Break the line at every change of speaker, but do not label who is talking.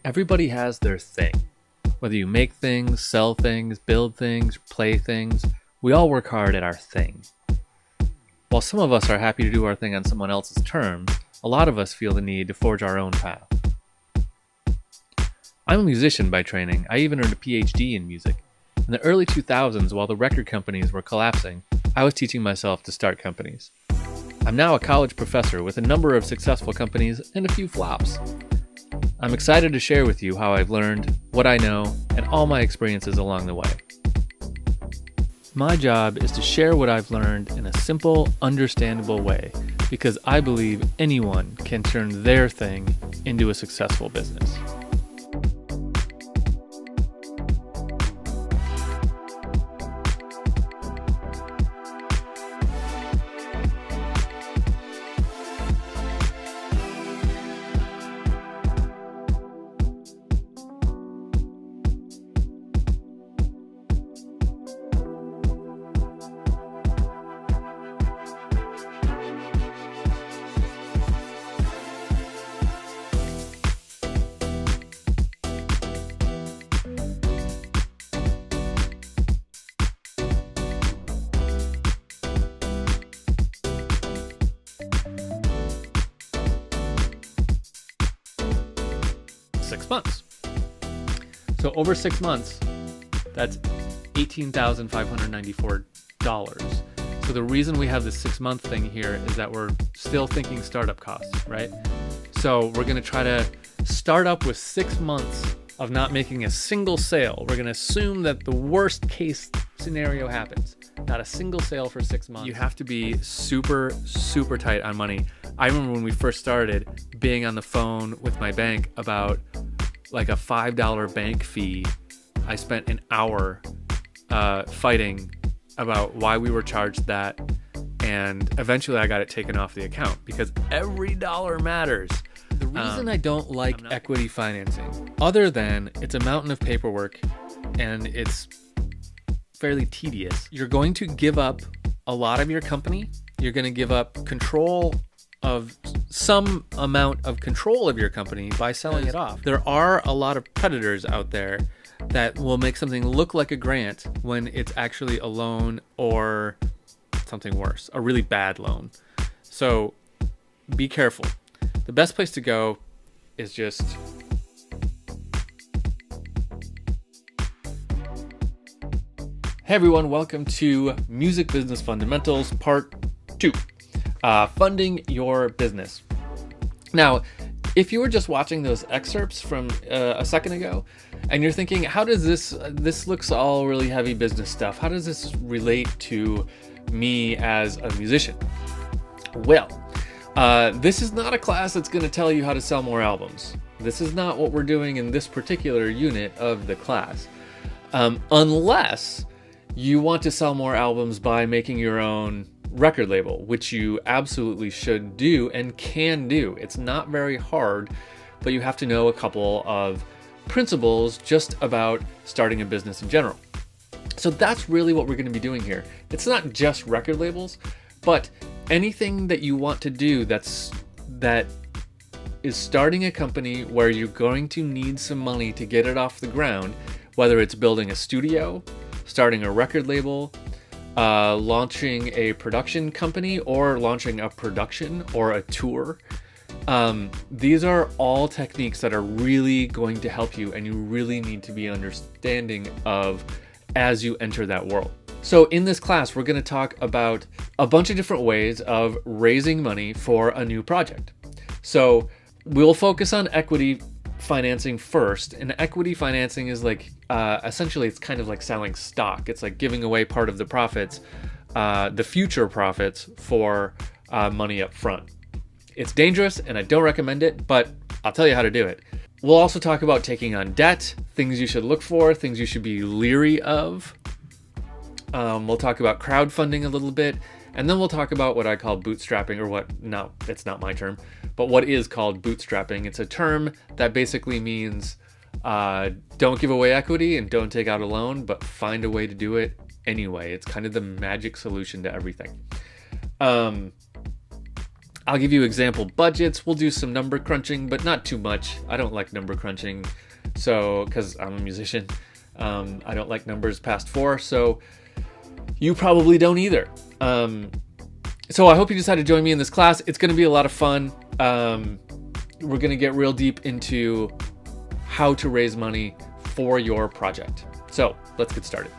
Everybody has their thing. Whether you make things, sell things, build things, play things, we all work hard at our thing. While some of us are happy to do our thing on someone else's terms, a lot of us feel the need to forge our own path. I'm a musician by training. I even earned a PhD in music. In the early 2000s, while the record companies were collapsing, I was teaching myself to start companies. I'm now a college professor with a number of successful companies and a few flops. I'm excited to share with you how I've learned, what I know, and all my experiences along the way. My job is to share what I've learned in a simple, understandable way, because I believe anyone can turn their thing into a successful business. Months. So over 6 months, that's $18,594. So the reason we have this 6-month thing here is that we're still thinking startup costs, right? So we're going to try to start up with 6 months of not making a single sale. We're going to assume that the worst case scenario happens. Not a single sale for 6 months. You have to be super, super tight on money. I remember when we first started being on the phone with my bank about like a $5 bank fee. I spent an hour fighting about why we were charged that, and eventually I got it taken off the account because every dollar matters. The reason I don't like equity financing, other than it's a mountain of paperwork and it's fairly tedious, you're going to give up a lot of your company. You're going to give up control of some amount of control of your company by selling it off. There are a lot of predators out there that will make something look like a grant when it's actually a loan or something worse, a really bad loan. So be careful. The best place to go is just Hey everyone, welcome to Music Business Fundamentals Part 2. Funding your business. Now, if you were just watching those excerpts from a second ago, and you're thinking, how does this looks all really heavy business stuff. How does this relate to me as a musician? Well, this is not a class that's going to tell you how to sell more albums. This is not what we're doing in this particular unit of the class. Unless you want to sell more albums by making your own record label, which you absolutely should do and can do. It's not very hard, but you have to know a couple of principles just about starting a business in general. So that's really what we're going to be doing here. It's not just record labels, but anything that you want to do that is starting a company where you're going to need some money to get it off the ground, whether it's building a studio, starting a record label, launching a production company, or launching a production or a tour. These are all techniques that are really going to help you, and you really need to be understanding of as you enter that world. So in this class, we're going to talk about a bunch of different ways of raising money for a new project. So we'll focus on equity financing first, and equity financing is like essentially it's kind of like selling stock. It's like giving away part of the profits, the future profits, for money up front. It's dangerous and I don't recommend it, but I'll tell you how to do it. We'll also talk about taking on debt, things you should look for, things you should be leery of. We'll talk about crowdfunding a little bit, and then we'll talk about what I call bootstrapping, or it's not my term, but what is called bootstrapping. It's a term that basically means don't give away equity and don't take out a loan, but find a way to do it anyway. It's kind of the magic solution to everything. I'll give you example budgets. We'll do some number crunching, but not too much. I don't like number crunching, so because I'm a musician, I don't like numbers past 4. So you probably don't either. So I hope you decide to join me in this class. It's going to be a lot of fun. We're going to get real deep into how to raise money for your project. So let's get started.